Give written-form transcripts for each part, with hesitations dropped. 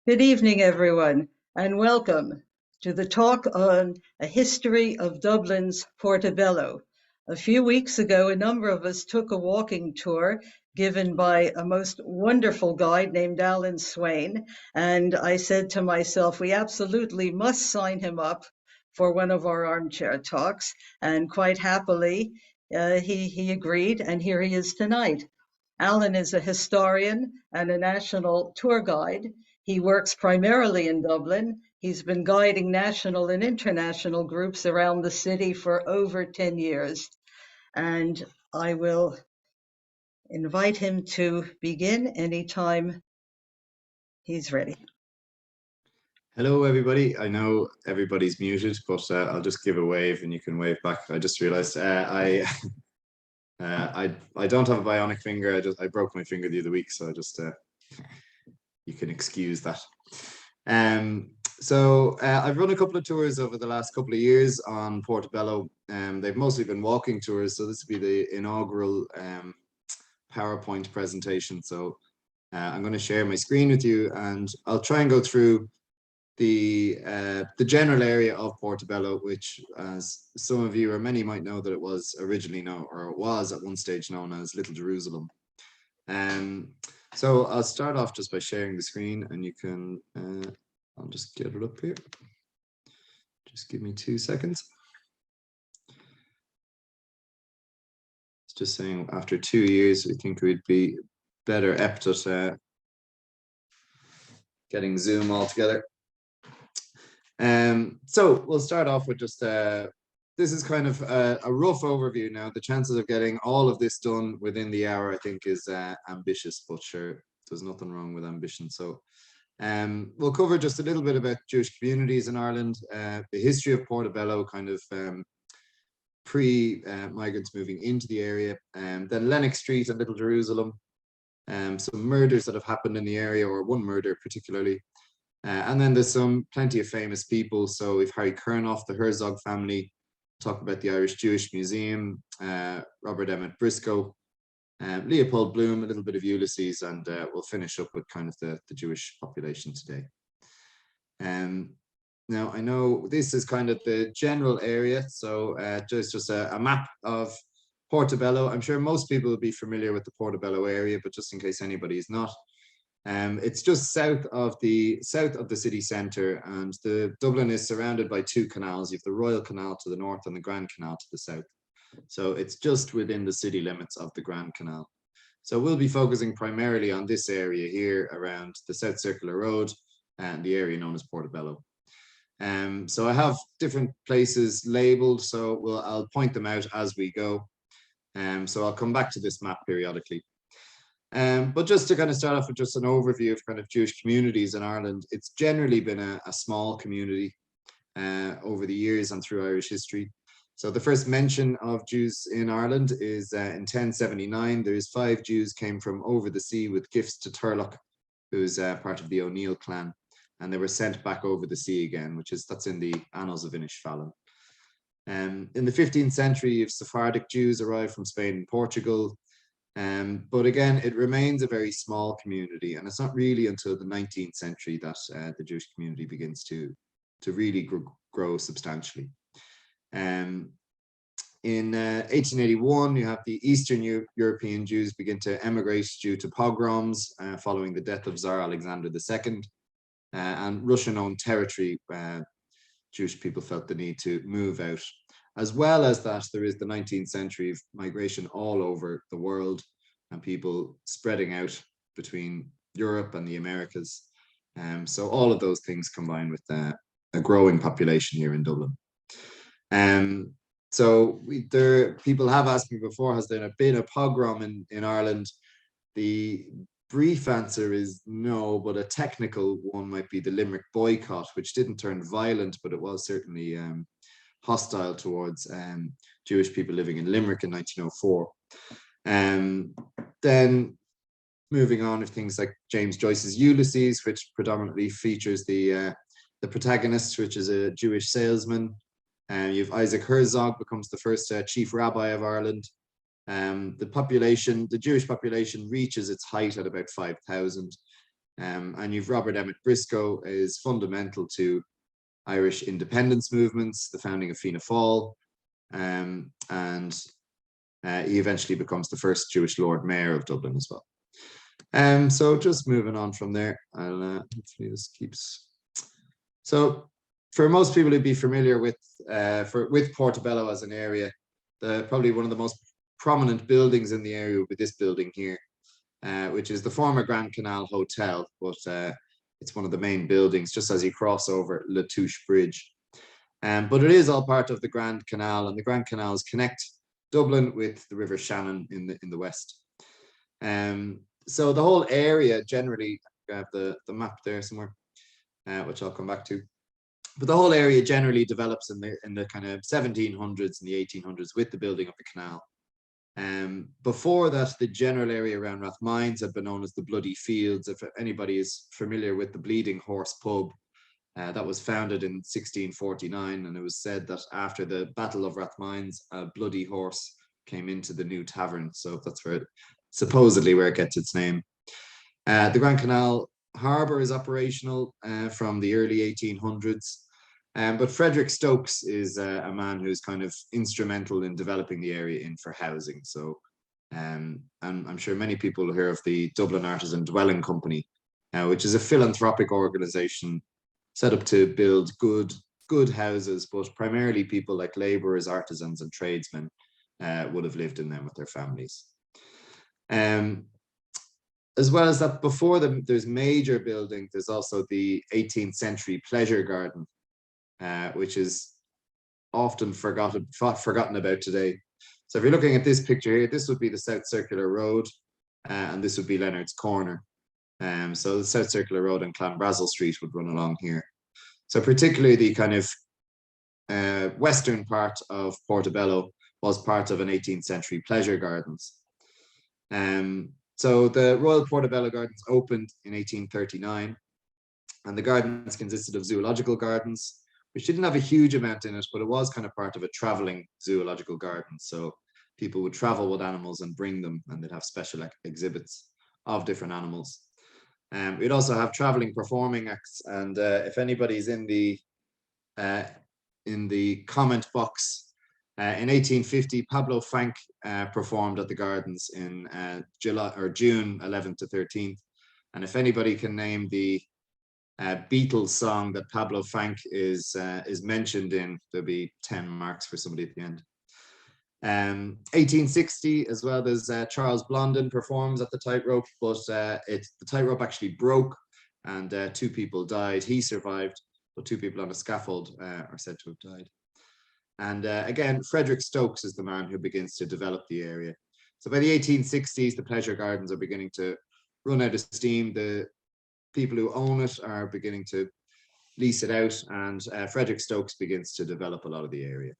Good evening, everyone, and welcome to the talk on a history of Dublin's Portobello. A few weeks ago, a number of us took a walking tour given by a most wonderful guide named Alan Swaine, and I said to myself, we absolutely must sign him up for one of our armchair talks, and quite happily, he agreed, and here he is tonight. Alan is a historian and a national tour guide. He works primarily in Dublin. He's been guiding national and international groups around the city for over 10 years. And I will invite him to begin anytime he's ready. Hello, everybody. I know everybody's muted, but I'll just give a wave and you can wave back. I just realized I don't have a bionic finger. I broke my finger the other week, so you can excuse that. I've run a couple of tours over the last couple of years on Portobello. They've mostly been walking tours, so this will be the inaugural PowerPoint presentation. So I'm going to share my screen with you, and I'll try and go through the general area of Portobello, which, as some of you or many might know, that it was originally known, or it was at one stage known as Little Jerusalem. So I'll start off just by sharing the screen, and you can, I'll just get it up here. Just give me 2 seconds. It's just saying after 2 years, we think we'd be better apt at getting Zoom all together. So we'll start off with just, this is kind of a rough overview now. The chances of getting all of this done within the hour, I think, is ambitious, but sure, there's nothing wrong with ambition. So we'll cover just a little bit about Jewish communities in Ireland, the history of Portobello, kind of pre-migrants moving into the area, then Lennox Street and Little Jerusalem, some murders that have happened in the area, or one murder particularly. And then there's plenty of famous people. So we've Harry Kernoff, the Herzog family, talk about the Irish Jewish Museum, Robert Emmet Briscoe, Leopold Bloom, a little bit of Ulysses, and we'll finish up with kind of the Jewish population today. Now, I know this is kind of the general area, so just a map of Portobello. I'm sure most people will be familiar with the Portobello area, but just in case anybody is not, it's just south of the city centre, and Dublin is surrounded by 2 canals. You have the Royal Canal to the north and the Grand Canal to the south. So it's just within the city limits of the Grand Canal. So we'll be focusing primarily on this area here around the South Circular Road and the area known as Portobello. So I have different places labelled, so I'll point them out as we go. So I'll come back to this map periodically. But just to kind of start off with just an overview of kind of Jewish communities in Ireland, it's generally been a small community over the years and through Irish history. So the first mention of Jews in Ireland is in 1079. There's 5 Jews came from over the sea with gifts to Turlough, who's part of the O'Neill clan, and they were sent back over the sea again, that's in the Annals of Inishfallen. In the 15th century, Sephardic Jews arrived from Spain and Portugal. But again, it remains a very small community, and it's not really until the 19th century that the Jewish community begins to really grow substantially. In 1881, you have the Eastern European Jews begin to emigrate due to pogroms following the death of Tsar Alexander II, and Russian-owned territory. Jewish people felt the need to move out. As well as that, there is the 19th century of migration all over the world and people spreading out between Europe and the Americas. So all of those things combine with a growing population here in Dublin. So people have asked me before, has there been a pogrom in Ireland? The brief answer is no, but a technical one might be the Limerick boycott, which didn't turn violent, but it was certainly hostile towards Jewish people living in Limerick in 1904. Then moving on to things like James Joyce's Ulysses, which predominantly features the protagonist, which is a Jewish salesman. You have Isaac Herzog becomes the first chief rabbi of Ireland. The Jewish population reaches its height at about 5,000. And you've Robert Emmet Briscoe is fundamental to Irish independence movements, the founding of Fianna Fáil, and he eventually becomes the first Jewish Lord Mayor of Dublin as well. So just moving on from there, I'll hopefully this keeps. So for most people who'd be familiar with Portobello as an area, probably one of the most prominent buildings in the area would be this building here, which is the former Grand Canal Hotel, but it's one of the main buildings just as you cross over La Touche Bridge. But it is all part of the Grand Canal, and the Grand Canals connect Dublin with the River Shannon in the west. So the whole area generally, I have the map there somewhere, which I'll come back to. But the whole area generally develops in the kind of 1700s and the 1800s with the building of the canal. Before that, the general area around Rathmines had been known as the Bloody Fields. If anybody is familiar with the Bleeding Horse pub, that was founded in 1649, and it was said that after the Battle of Rathmines, a bloody horse came into the new tavern. So that's supposedly where it gets its name. The Grand Canal Harbour is operational from the early 1800s. But Frederick Stokes is a man who's kind of instrumental in developing the area for housing. So, and I'm sure many people will hear of the Dublin Artisan Dwelling Company, which is a philanthropic organisation set up to build good houses, but primarily people like labourers, artisans, and tradesmen would have lived in them with their families. As well as that, before there's major buildings, there's also the 18th century pleasure garden, which is often forgotten about today. So if you're looking at this picture here, this would be the South Circular Road, and this would be Leonard's Corner. So the South Circular Road and Clanbrassil Street would run along here. So particularly the kind of western part of Portobello was part of an 18th century pleasure gardens. So the Royal Portobello Gardens opened in 1839, and the gardens consisted of zoological gardens, which didn't have a huge amount in it, but it was kind of part of a traveling zoological garden. So people would travel with animals and bring them, and they'd have special exhibits of different animals. We'd also have traveling performing acts, and if anybody's in the comment box, in 1850, Pablo Frank performed at the gardens in June 11th to 13th. And if anybody can name the Beatles song that Pablo Frank is mentioned in, there'll be 10 marks for somebody at the end. 1860 as well, there's Charles Blondin performs at the tightrope, but the tightrope actually broke and 2 people died. He survived, but 2 people on a scaffold are said to have died. And again, Frederick Stokes is the man who begins to develop the area. So by the 1860s, the pleasure gardens are beginning to run out of steam. The people who own it are beginning to lease it out, and Frederick Stokes begins to develop a lot of the area.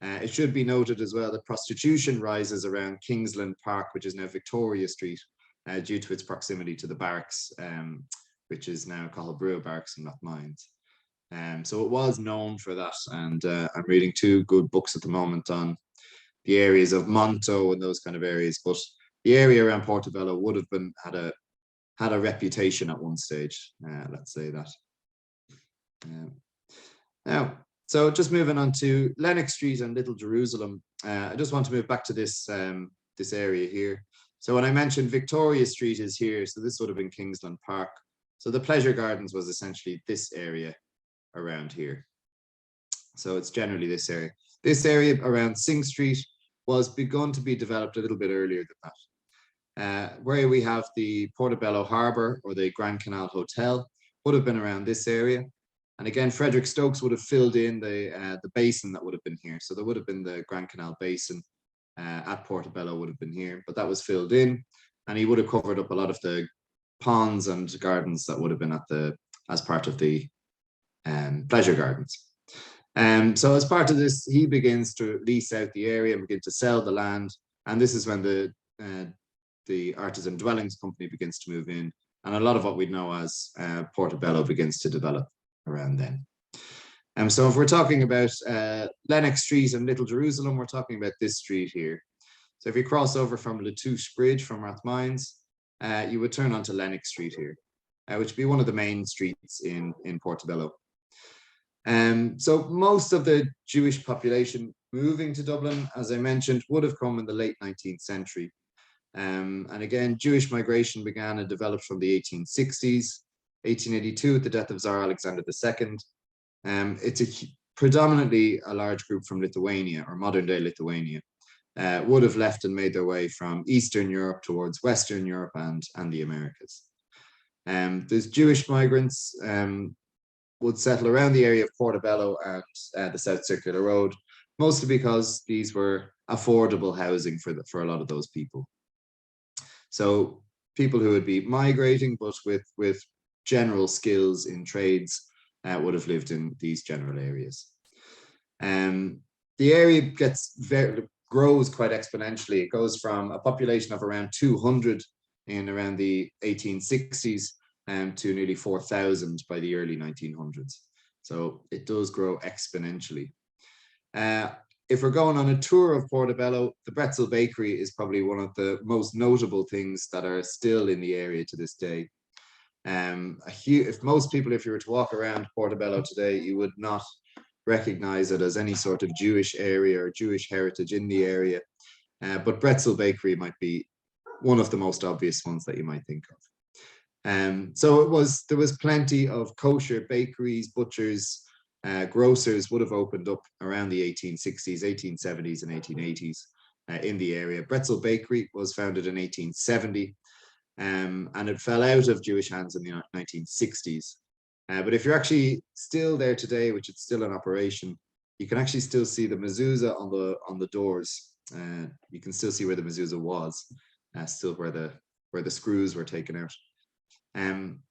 It should be noted as well that prostitution rises around Kingsland Park, which is now Victoria Street, due to its proximity to the barracks, which is now Cathal Barracks in Rathmines. So it was known for that, and I'm reading 2 good books at the moment on the areas of Monto and those kind of areas, but the area around Portobello would have had a reputation at one stage, let's say that. Now, so just moving on to Lennox Street and Little Jerusalem, I just want to move back to this area here. So when I mentioned Victoria Street is here, so this would have been Kingsland Park. So the pleasure gardens was essentially this area around here. So it's generally this area. This area around Sing Street was begun to be developed a little bit earlier than that. Where we have the Portobello Harbour or the Grand Canal Hotel would have been around this area. And again, Frederick Stokes would have filled in the basin that would have been here. So there would have been the Grand Canal Basin at Portobello would have been here, but that was filled in, and he would have covered up a lot of the ponds and gardens that would have been as part of the pleasure gardens. So as part of this, he begins to lease out the area and begin to sell the land. And this is when the Artisan Dwellings Company begins to move in. And a lot of what we know as Portobello begins to develop around then. So if we're talking about Lennox Street and Little Jerusalem, we're talking about this street here. So if you cross over from La Touche Bridge from Rathmines, you would turn onto Lennox Street here. which would be one of the main streets in Portobello. So most of the Jewish population moving to Dublin, as I mentioned, would have come in the late 19th century. And again, Jewish migration began and developed from the 1860s, 1882 with the death of Tsar Alexander II. It's predominantly a large group from Lithuania, or modern-day Lithuania, would have left and made their way from Eastern Europe towards Western Europe and the Americas. There's Jewish migrants would settle around the area of Portobello and the South Circular Road, mostly because these were affordable housing for a lot of those people. So people who would be migrating, but with general skills in trades, would have lived in these general areas. The area grows quite exponentially. It goes from a population of around 200 in around the 1860s to nearly 4,000 by the early 1900s. So it does grow exponentially. If we're going on a tour of Portobello, the Pretzel Bakery is probably one of the most notable things that are still in the area to this day. If you were to walk around Portobello today, you would not recognize it as any sort of Jewish area or Jewish heritage in the area. But Pretzel Bakery might be one of the most obvious ones that you might think of. So there was plenty of kosher bakeries, butchers, grocers would have opened up around the 1860s, 1870s, and 1880s in the area. Pretzel Bakery was founded in 1870. And it fell out of Jewish hands in the 1960s. But if you're actually still there today, which it's still in operation, you can actually still see the mezuzah on the doors. You can still see where the mezuzah was, still where the screws were taken out.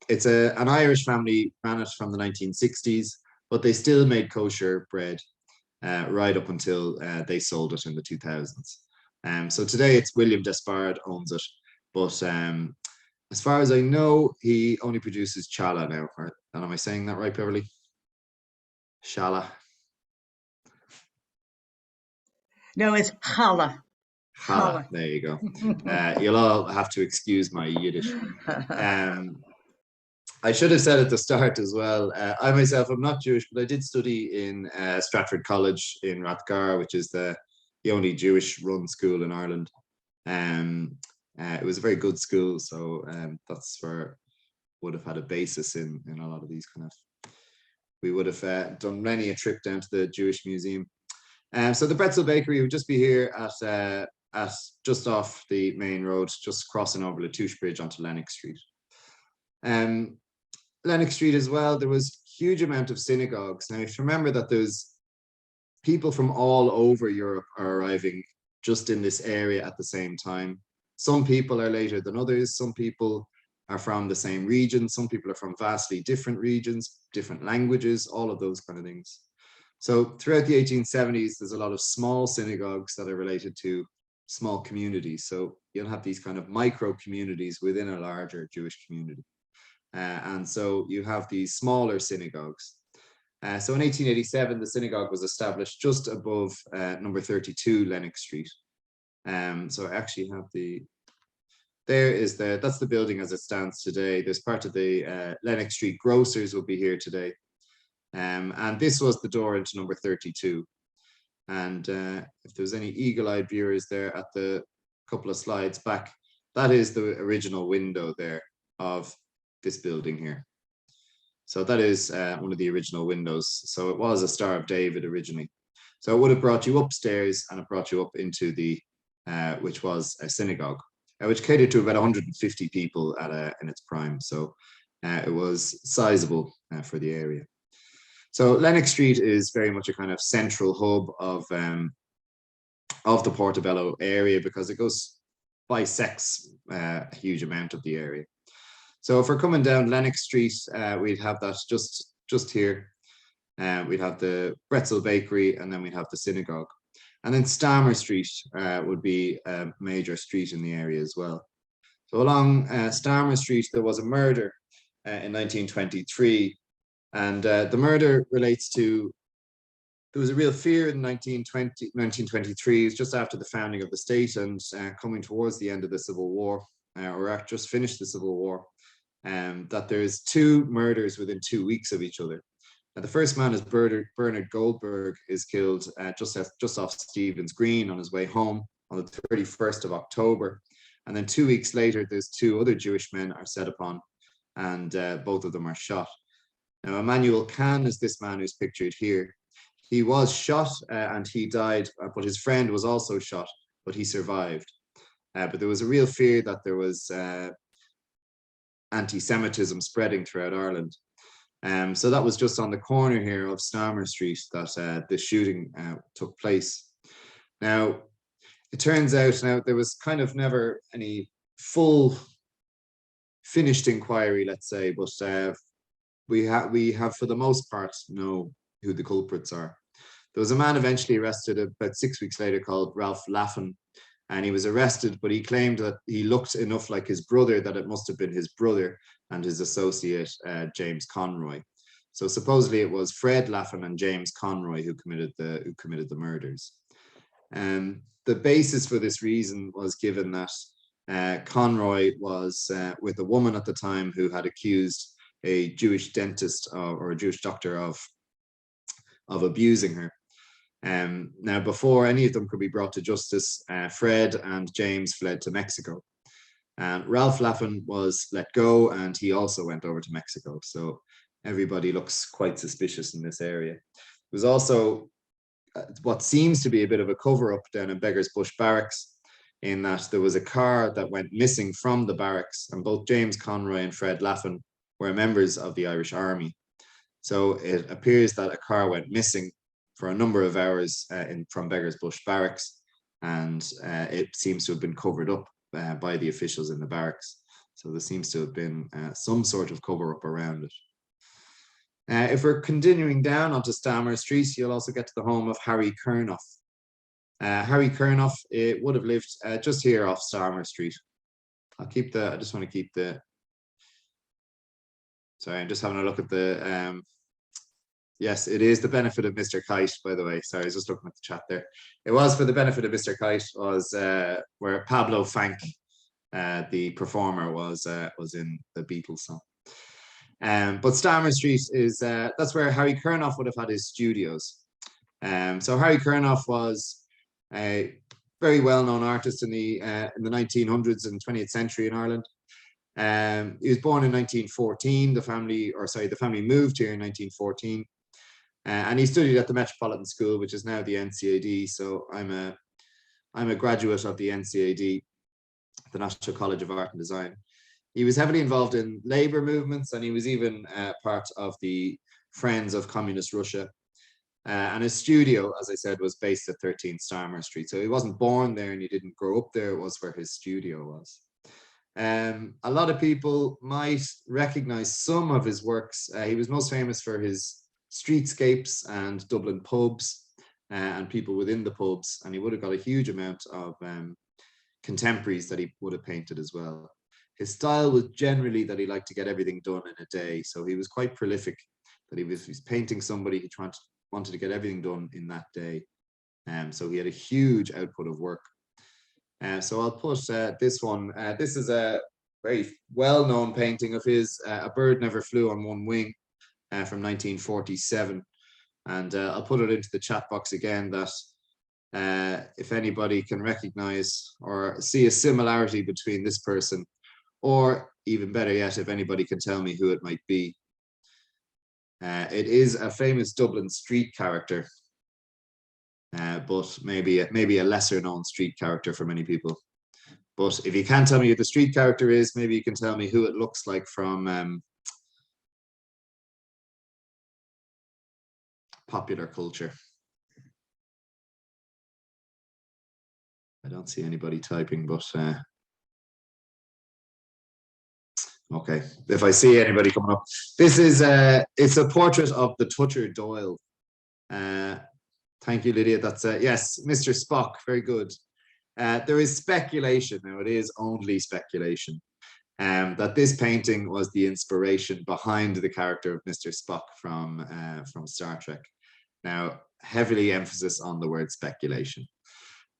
It's an Irish family, ran it from the 1960s, but they still made kosher bread right up until they sold it in the 2000s. So today it's William Despard owns it. But as far as I know, he only produces challah now. And am I saying that right, Beverly? Challah. No, it's challah. Challah. There you go. You'll all have to excuse my Yiddish. I should have said at the start as well. I myself am not Jewish, but I did study in Stratford College in Rathgar, which is the only Jewish-run school in Ireland. It was a very good school, so that's where would have had a basis in a lot of these kind of. We would have done many a trip down to the Jewish Museum. So the Pretzel Bakery would just be here at just off the main road, just crossing over Latouche Bridge onto Lennox Street. Lennox Street as well, there was a huge amount of synagogues. Now, if you remember that there's people from all over Europe are arriving just in this area at the same time. Some people are later than others. Some people are from the same region. Some people are from vastly different regions, different languages, all of those kind of things. So throughout the 1870s, there's a lot of small synagogues that are related to small communities. So you'll have these kind of micro communities within a larger Jewish community. And so you have these smaller synagogues. So in 1887, the synagogue was established just above number 32 Lennox Street. So I actually have that's the building as it stands today. There's part of the Lennox Street grocers will be here today. And this was the door into number 32. And if there's any eagle-eyed viewers there at the couple of slides back, that is the original window there of this building here. So that is one of the original windows. So it was a Star of David originally. So it would have brought you upstairs and it brought you up into the, which was a synagogue, which catered to about 150 people in its prime. So it was sizable for the area. So Lennox Street is very much a kind of central hub of the Portobello area because it bisects a huge amount of the area. So if we're coming down Lennox Street, we'd have that just here. We'd have the Pretzel Bakery, and then we'd have the synagogue. And then Stammer Street would be a major street in the area as well. So along Stammer Street, there was a murder in 1923. And the murder relates to, there was a real fear in 1923, just after the founding of the state and coming towards the end of the Civil War, or just finished the Civil War. that there's 2 murders within 2 weeks of each other. Now, the first man is Bernard Goldberg, is killed just off Stephen's Green on his way home on the 31st of October. And then 2 weeks later, there's 2 other Jewish men are set upon, and both of them are shot. Now, Emmanuel Kahn is this man who's pictured here. He was shot and he died, but his friend was also shot, but he survived. But there was a real fear that there was anti-Semitism spreading throughout Ireland. So that was just on the corner here of Stammer Street that the shooting took place. Now, it turns out now there was kind of never any full finished inquiry, let's say, but we have for the most part know who the culprits are. There was a man eventually arrested about 6 weeks later called Ralph Laffin, and he was arrested, but he claimed that he looked enough like his brother that it must have been his brother and his associate, James Conroy. So supposedly it was Fred Laffin and James Conroy who committed the murders. The basis for this reason was given that Conroy was with a woman at the time who had accused a Jewish dentist or a Jewish doctor of abusing her. Now, before any of them could be brought to justice, Fred and James fled to Mexico. And Ralph Laffin was let go, and he also went over to Mexico. So everybody looks quite suspicious in this area. There was also what seems to be a bit of a cover-up down in Beggars Bush Barracks, in that there was a car that went missing from the barracks, and both James Conroy and Fred Laffin were members of the Irish Army. So it appears that a car went missing for a number of hours from Beggars Bush Barracks, and it seems to have been covered up by the officials in the barracks. So there seems to have been some sort of cover-up around it. If we're continuing down onto Stammer Street, you'll also get to the home of Harry Kernoff. Harry Kernoff would have lived just here off Stammer Street. I just want to keep the, sorry, I'm just having a look at the, yes, it is the benefit of Mr. Kite, by the way. Sorry, I was just looking at the chat there. It was for the benefit of Mr. Kite, was where Pablo Fank, the performer, was in the Beatles song. But Stammer Street is, that's where Harry Kernoff would have had his studios. So Harry Kernoff was a very well-known artist in the 1900s and 20th century in Ireland. He was born in 1914. The family moved here in 1914. And he studied at the Metropolitan School, which is now the NCAD. So I'm a graduate of the NCAD, the National College of Art and Design. He was heavily involved in labor movements, and he was even part of the Friends of Communist Russia. And his studio, as I said, was based at 13 Stammer Street. So he wasn't born there and he didn't grow up there. It was where his studio was. A lot of people might recognize some of his works. He was most famous for his streetscapes and Dublin pubs and people within the pubs. And he would have got a huge amount of contemporaries that he would have painted as well. His style was generally that he liked to get everything done in a day. So he was quite prolific, that he was painting somebody who wanted to get everything done in that day. So he had a huge output of work. So I'll put this one. This is a very well-known painting of his, A Bird Never Flew on One Wing, from 1947. And I'll put it into the chat box again, that if anybody can recognize or see a similarity between this person, or even better yet, if anybody can tell me who it might be. It is a famous Dublin street character, but maybe a lesser known street character for many people. But if you can't tell me who the street character is, maybe you can tell me who it looks like from popular culture. I don't see anybody typing, but okay, if I see anybody coming up. This is it's a portrait of the Toucher Doyle. Thank you, Lydia. That's yes, Mr. Spock. Very good. There is speculation, now it is only speculation, that this painting was the inspiration behind the character of Mr. Spock from Star Trek. Now, heavily emphasis on the word speculation.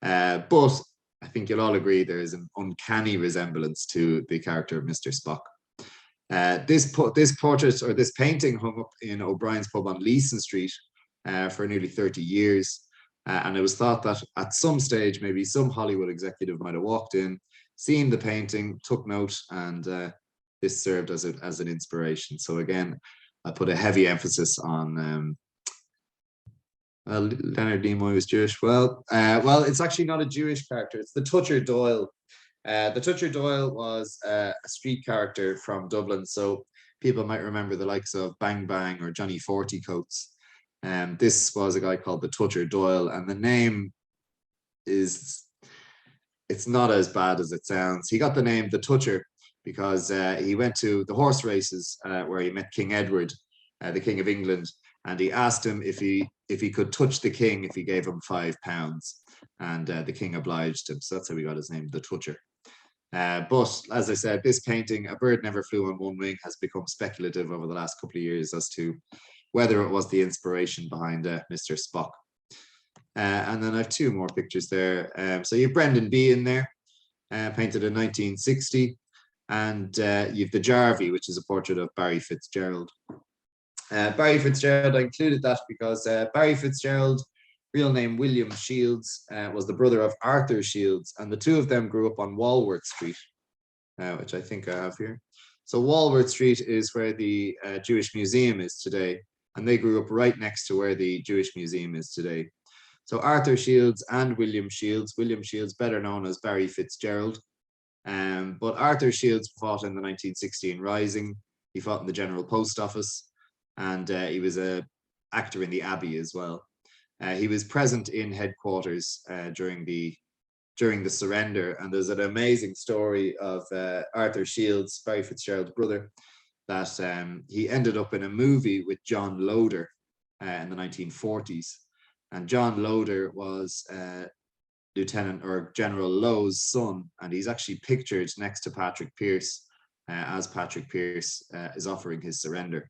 But I think you'll all agree there is an uncanny resemblance to the character of Mr. Spock. This portrait or this painting hung up in O'Brien's pub on Leeson Street for nearly 30 years. And it was thought that at some stage, maybe some Hollywood executive might have walked in, seen the painting, took note, and this served as an inspiration. So again, I put a heavy emphasis on Leonard Nimoy was Jewish. Well, it's actually not a Jewish character. It's the Toucher Doyle. The Toucher Doyle was a street character from Dublin, so people might remember the likes of Bang Bang or Johnny Forty Coats. This was a guy called the Toucher Doyle, and the name it's not as bad as it sounds. He got the name the Toucher because he went to the horse races where he met King Edward, the King of England, and he asked him if he could touch the king if he gave him £5, and the king obliged him. So that's how he got his name, the Toucher. But as I said, this painting, A Bird Never Flew on One Wing, has become speculative over the last couple of years as to whether it was the inspiration behind Mr. Spock. And then I have two more pictures there. So you have Brendan B in there, painted in 1960. And you have the Jarvey, which is a portrait of Barry Fitzgerald. Barry Fitzgerald, I included that because Barry Fitzgerald, real name William Shields, was the brother of Arthur Shields, and the two of them grew up on Walworth Street, which I think I have here. So Walworth Street is where the Jewish Museum is today, and they grew up right next to where the Jewish Museum is today. So Arthur Shields and William Shields better known as Barry Fitzgerald, but Arthur Shields fought in the 1916 Rising. He fought in the General Post Office, and he was an actor in the Abbey as well. He was present in headquarters during the surrender, and there's an amazing story of Arthur Shields, Barry Fitzgerald's brother, that he ended up in a movie with John Loder in the 1940s, and John Loder was Lieutenant or General Lowe's son, and he's actually pictured next to Patrick Pearse as Patrick Pearse is offering his surrender.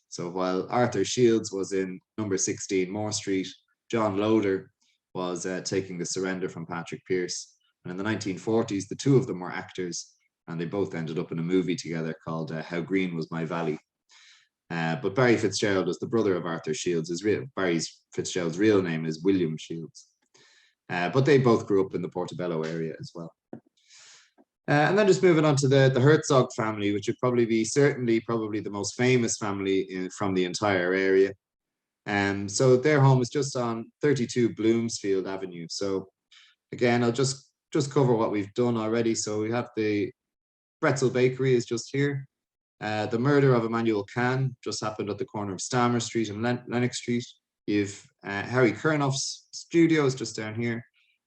So while Arthur Shields was in number 16 Moore Street, John Loder was taking the surrender from Patrick Pearse. And in the 1940s, the two of them were actors, and they both ended up in a movie together called How Green Was My Valley. But Barry Fitzgerald was the brother of Arthur Shields. Barry Fitzgerald's real name is William Shields. But they both grew up in the Portobello area as well. And then just moving on to the Herzog family, which would probably be probably the most famous family from the entire area. So their home is just on 32 Bloomsfield Avenue. So again, I'll just cover what we've done already. So we have the Pretzel Bakery is just here. The murder of Emmanuel Kahn just happened at the corner of Stammer Street and Lennox Street. You've Harry Kernoff's studio is just down here,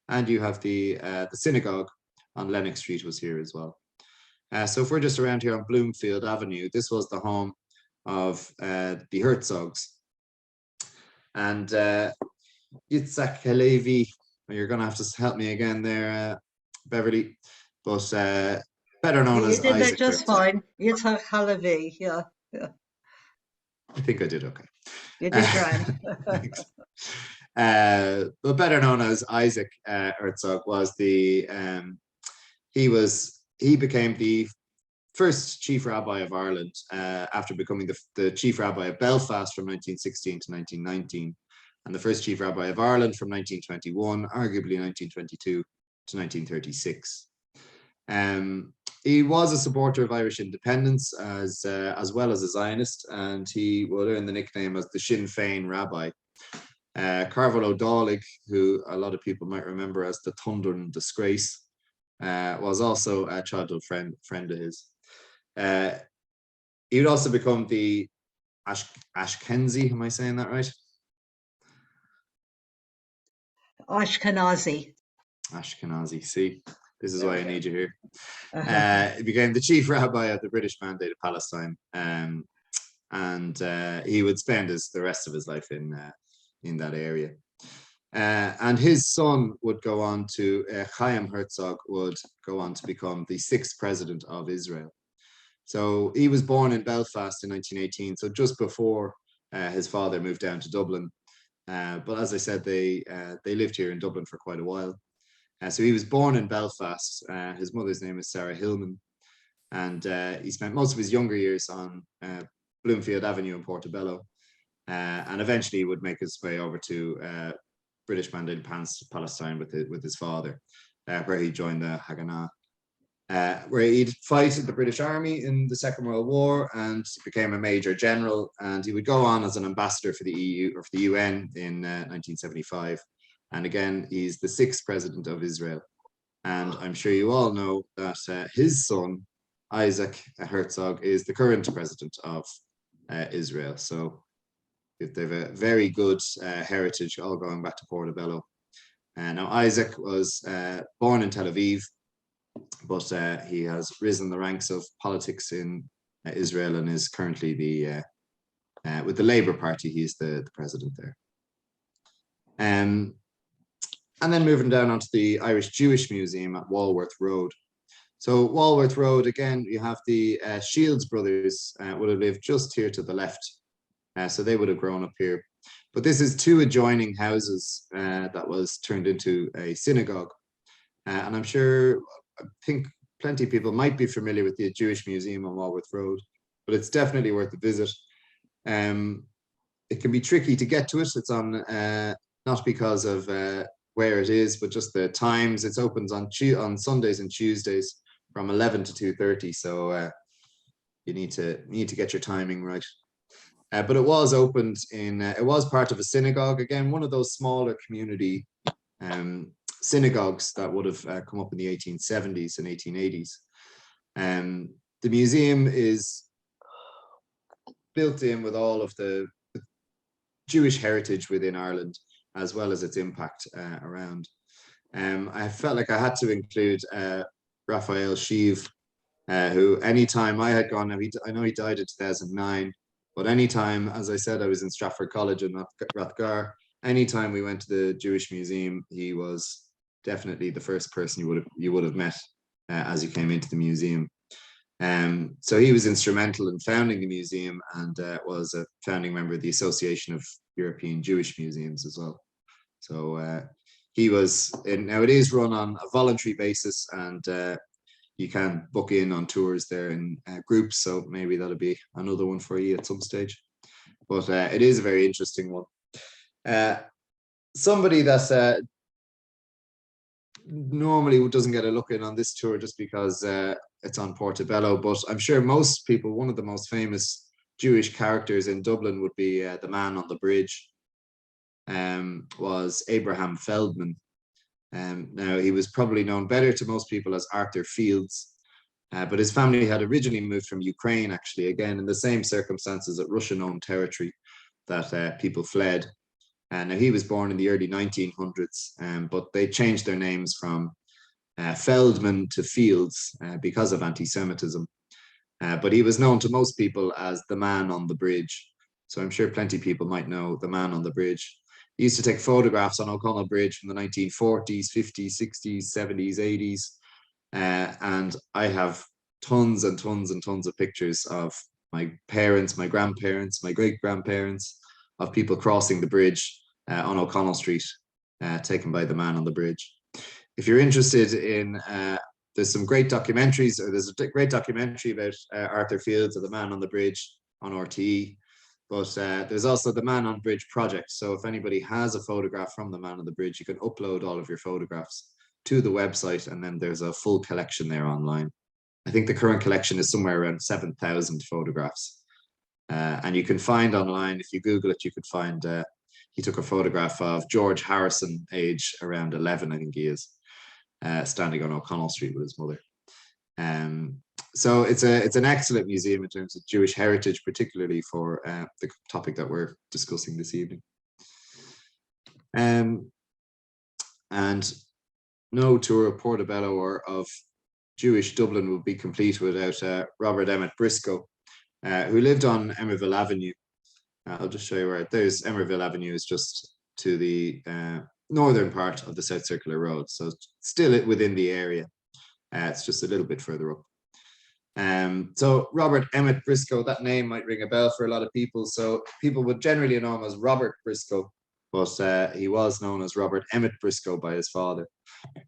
and you have the synagogue on Lennox Street was here as well. So if we're just around here on Bloomfield Avenue, this was the home of the Herzogs. And Yitzhak Halevi, you're going to have to help me again there, Beverly, but better known as Isaac. You did that just fine. Yitzhak Halevi, yeah. I think I did okay. You did try. But better known as Isaac Herzog was he became the first chief rabbi of Ireland after becoming the chief rabbi of Belfast from 1916 to 1919, and the first chief rabbi of Ireland from 1921, arguably 1922 to 1936. He was a supporter of Irish independence as well as a Zionist, and he would earn the nickname as the Sinn Féin Rabbi. Carvel O'Dálig, who a lot of people might remember as the Thundern Disgrace, was also a childhood friend of his. He would also become the Ashkenazi. Am I saying that right? Ashkenazi. See, this is why I need you here. He became the chief rabbi of the British Mandate of Palestine, and he would spend the rest of his life in that area. And his son would go on to Chaim Herzog would go on to become the 6th president of Israel. So he was born in Belfast in 1918, so just before his father moved down to Dublin. But as I said, they lived here in Dublin for quite a while. So he was born in Belfast. His mother's name is Sarah Hillman. and he spent most of his younger years on Bloomfield Avenue in Portobello, and eventually he would make his way over to British Mandate Palestine with his father, where he joined the Haganah, where he'd fight in the British Army in the Second World War and became a major general. And he would go on as an ambassador for the EU or for the UN in 1975. And again, he's the 6th president of Israel. And I'm sure you all know that his son, Isaac Herzog, is the current president of Israel. So they have a very good heritage, all going back to Portobello. Now, Isaac was born in Tel Aviv, but he has risen the ranks of politics in Israel and is currently with the Labour Party. He's the president there. And then moving down onto the Irish Jewish Museum at Walworth Road. So Walworth Road, again, you have the Shields brothers would have lived just here to the left. So they would have grown up here. But this is 2 adjoining houses that was turned into a synagogue. And I think plenty of people might be familiar with the Jewish Museum on Walworth Road, but it's definitely worth a visit. It can be tricky to get to it. It's on, not because of where it is, but just the times. It opens on Sundays and Tuesdays from 11 to 2:30. So you need to get your timing right. But it was opened it was part of a synagogue. Again, one of those smaller community synagogues that would have come up in the 1870s and 1880s. The museum is built in with all of the Jewish heritage within Ireland, as well as its impact around. I felt like I had to include Raphael Sheev, who anytime I had gone, I know he died in 2009, but anytime, as I said, I was in Stratford College in Rathgar, anytime we went to the Jewish Museum, he was definitely the first person you would have met as you came into the museum. So he was instrumental in founding the museum and was a founding member of the Association of European Jewish Museums as well. So he was, now it is run on a voluntary basis, and you can book in on tours there in groups. So maybe that'll be another one for you at some stage. But it is a very interesting one. Somebody that's normally doesn't get a look in on this tour just because it's on Portobello, but I'm sure most people, one of the most famous Jewish characters in Dublin would be the man on the bridge, was Abraham Feldman. Now, he was probably known better to most people as Arthur Fields, but his family had originally moved from Ukraine, actually, again, in the same circumstances at Russian-owned territory that people fled. Now, he was born in the early 1900s, but they changed their names from Feldman to Fields because of anti-Semitism. But he was known to most people as the man on the bridge. So I'm sure plenty of people might know the man on the bridge. He used to take photographs on O'Connell Bridge from the 1940s, 50s, 60s, 70s, 80s. And I have tons and tons and tons of pictures of my parents, my grandparents, my great-grandparents, of people crossing the bridge on O'Connell Street, taken by the man on the bridge. If you're interested in, there's some great documentaries, or there's a great documentary about Arthur Fields or the man on the bridge on RTE. But there's also the Man on Bridge project. So if anybody has a photograph from the man on the bridge, you can upload all of your photographs to the website, and then there's a full collection there online. I think the current collection is somewhere around 7,000 photographs. And you can find online, if you Google it, you could find, he took a photograph of George Harrison, age around 11, I think he is, standing on O'Connell Street with his mother. So it's an excellent museum in terms of Jewish heritage, particularly for the topic that we're discussing this evening. And no tour of Portobello or of Jewish Dublin would be complete without Robert Emmet Briscoe, who lived on Emerville Avenue. I'll just show you where there's Emerville Avenue is just to the northern part of the South Circular Road, so still within the area. It's just a little bit further up. So Robert Emmet Briscoe, that name might ring a bell for a lot of people. So people would generally know him as Robert Briscoe, but he was known as Robert Emmet Briscoe by his father.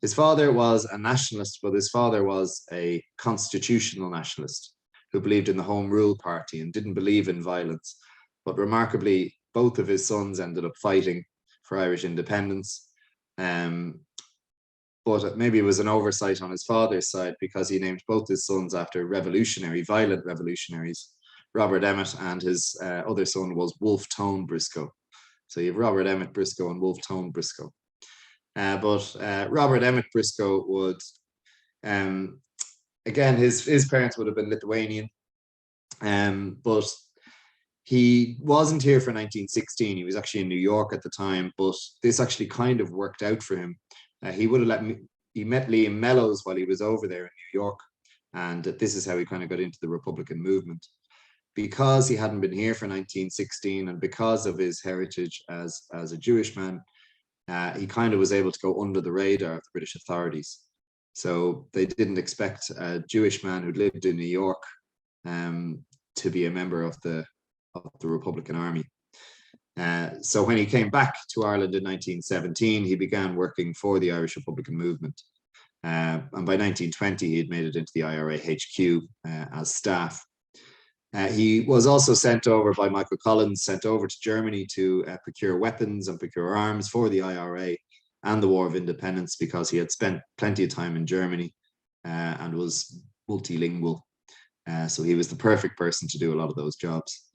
His father was a nationalist, but his father was a constitutional nationalist who believed in the Home Rule Party and didn't believe in violence. But remarkably, both of his sons ended up fighting for Irish independence. But maybe it was an oversight on his father's side, because he named both his sons after violent revolutionaries. Robert Emmet, and his other son was Wolfe Tone Briscoe. So you have Robert Emmet Briscoe and Wolfe Tone Briscoe. But Robert Emmet Briscoe would, again, his parents would have been Lithuanian, but he wasn't here for 1916. He was actually in New York at the time, but this actually kind of worked out for him. He met Liam Mellows while he was over there in New York, and this is how he kind of got into the Republican movement. Because he hadn't been here for 1916, and because of his heritage as a Jewish man, he kind of was able to go under the radar of the British authorities. So they didn't expect a Jewish man who'd lived in New York to be a member of the Republican Army. So when he came back to Ireland in 1917, he began working for the Irish Republican movement. And by 1920, he had made it into the IRA HQ as staff. He was also sent over by Michael Collins, sent over to Germany to procure weapons and procure arms for the IRA and the War of Independence, because he had spent plenty of time in Germany and was multilingual. So he was the perfect person to do a lot of those jobs.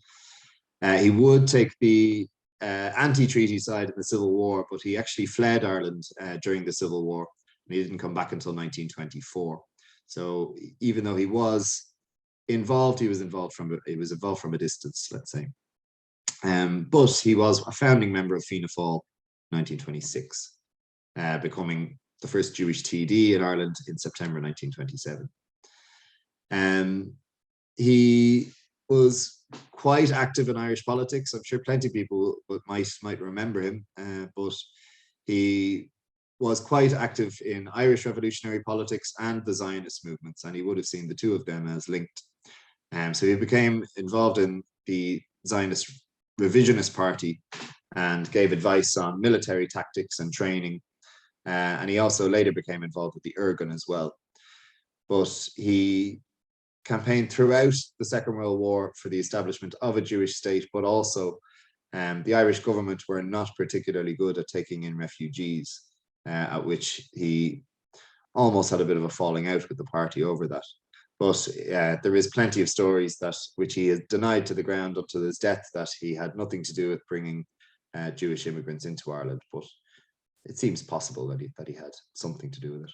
He would take the anti-treaty side in the Civil War, but he actually fled Ireland during the Civil War, and he didn't come back until 1924. So even though he was involved, he was involved from a distance, let's say. But he was a founding member of Fianna Fáil in 1926, becoming the first Jewish TD in Ireland in September 1927. He was quite active in Irish politics. I'm sure plenty of people might remember him, but he was quite active in Irish revolutionary politics and the Zionist movements, and he would have seen the two of them as linked. So he became involved in the Zionist Revisionist Party and gave advice on military tactics and training. And he also later became involved with the Irgun as well. But he campaigned throughout the Second World War for the establishment of a Jewish state, but also the Irish government were not particularly good at taking in refugees, at which he almost had a bit of a falling out with the party over that. But there is plenty of stories which he has denied to the ground up to his death, that he had nothing to do with bringing Jewish immigrants into Ireland. But it seems possible that he had something to do with it.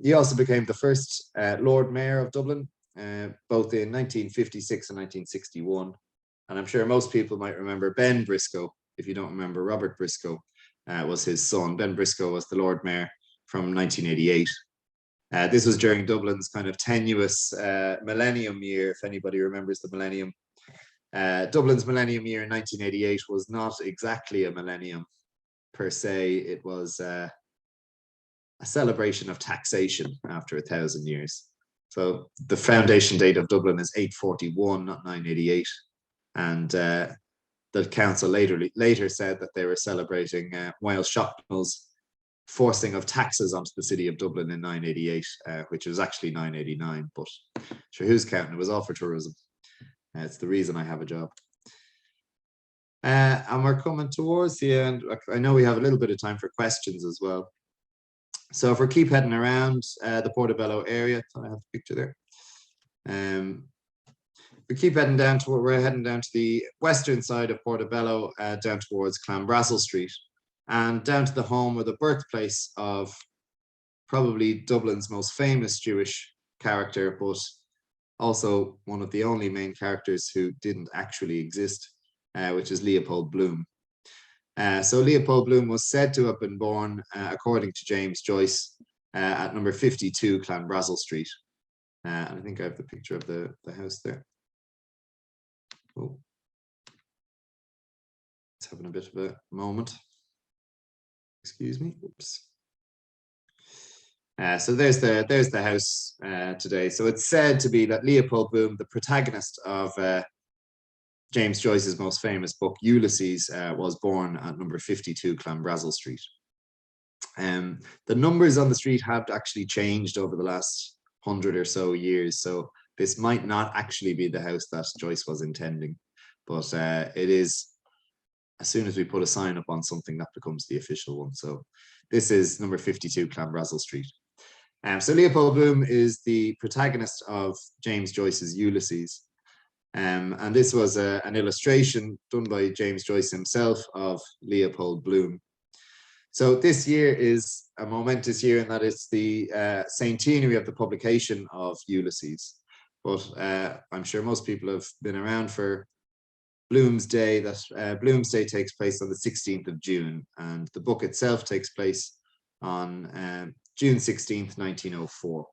He also became the first Lord Mayor of Dublin, both in 1956 and 1961. And I'm sure most people might remember Ben Briscoe. If you don't remember, Robert Briscoe was his son. Ben Briscoe was the Lord Mayor from 1988. This was during Dublin's kind of tenuous millennium year, if anybody remembers the millennium. Dublin's millennium year in 1988 was not exactly a millennium per se. It was a celebration of taxation after 1,000 years. So the foundation date of Dublin is 841, not 988. And the council later said that they were celebrating Miles Shopnall's forcing of taxes onto the city of Dublin in 988, which was actually 989, but sure, who's counting? It was all for tourism. It's the reason I have a job. And we're coming towards the end. I know we have a little bit of time for questions as well. So if we keep heading around the Portobello area, I have a picture there. We keep heading down to we're heading down to the western side of Portobello, down towards Clanbrassil Street, and down to the home or the birthplace of probably Dublin's most famous Jewish character, but also one of the only main characters who didn't actually exist, which is Leopold Bloom. So Leopold Bloom was said to have been born, according to James Joyce, at number 52 Clanbrassil Street. And I think I have the picture of the house there. Oh, it's having a bit of a moment. Excuse me. Oops. So there's the house today. So it's said to be that Leopold Bloom, the protagonist of James Joyce's most famous book, Ulysses, was born at number 52 Clanbrassil Street. The numbers on the street have actually changed over the last 100 or so years, so this might not actually be the house that Joyce was intending, but it is. As soon as we put a sign up on something, that becomes the official one. So this is number 52 Clanbrassil Street. So Leopold Bloom is the protagonist of James Joyce's Ulysses. And this was an illustration done by James Joyce himself of Leopold Bloom. So this year is a momentous year in that it's the centenary of the publication of Ulysses. But I'm sure most people have been around for Bloom's Day. That Bloom's Day takes place on the 16th of June, and the book itself takes place on June 16th, 1904,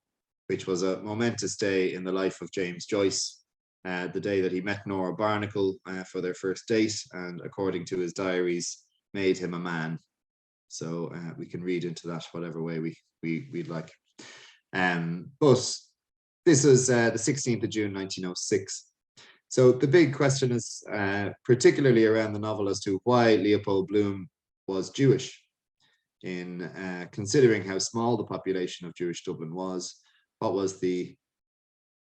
which was a momentous day in the life of James Joyce, the day that he met Nora Barnacle for their first date, and according to his diaries, made him a man. So we can read into that whatever way we'd like. But this is the 16th of June, 1906. So the big question is particularly around the novel as to why Leopold Bloom was Jewish. In considering how small the population of Jewish Dublin was, what was the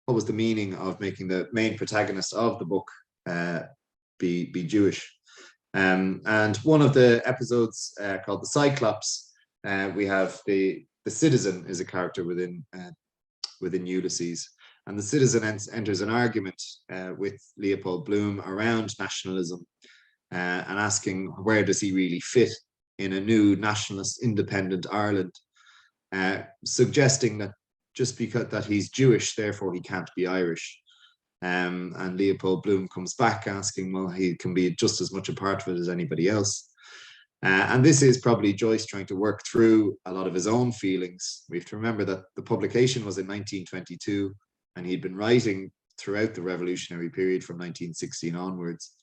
meaning of making the main protagonist of the book be Jewish? And one of the episodes called the Cyclops, we have the citizen is a character within Ulysses. And the citizen enters an argument with Leopold Bloom around nationalism and asking where does he really fit in a new nationalist independent Ireland, suggesting that just because that he's Jewish, therefore he can't be Irish. And Leopold Bloom comes back asking, well, he can be just as much a part of it as anybody else. And this is probably Joyce trying to work through a lot of his own feelings. We have to remember that the publication was in 1922, and he'd been writing throughout the revolutionary period from 1916 onwards.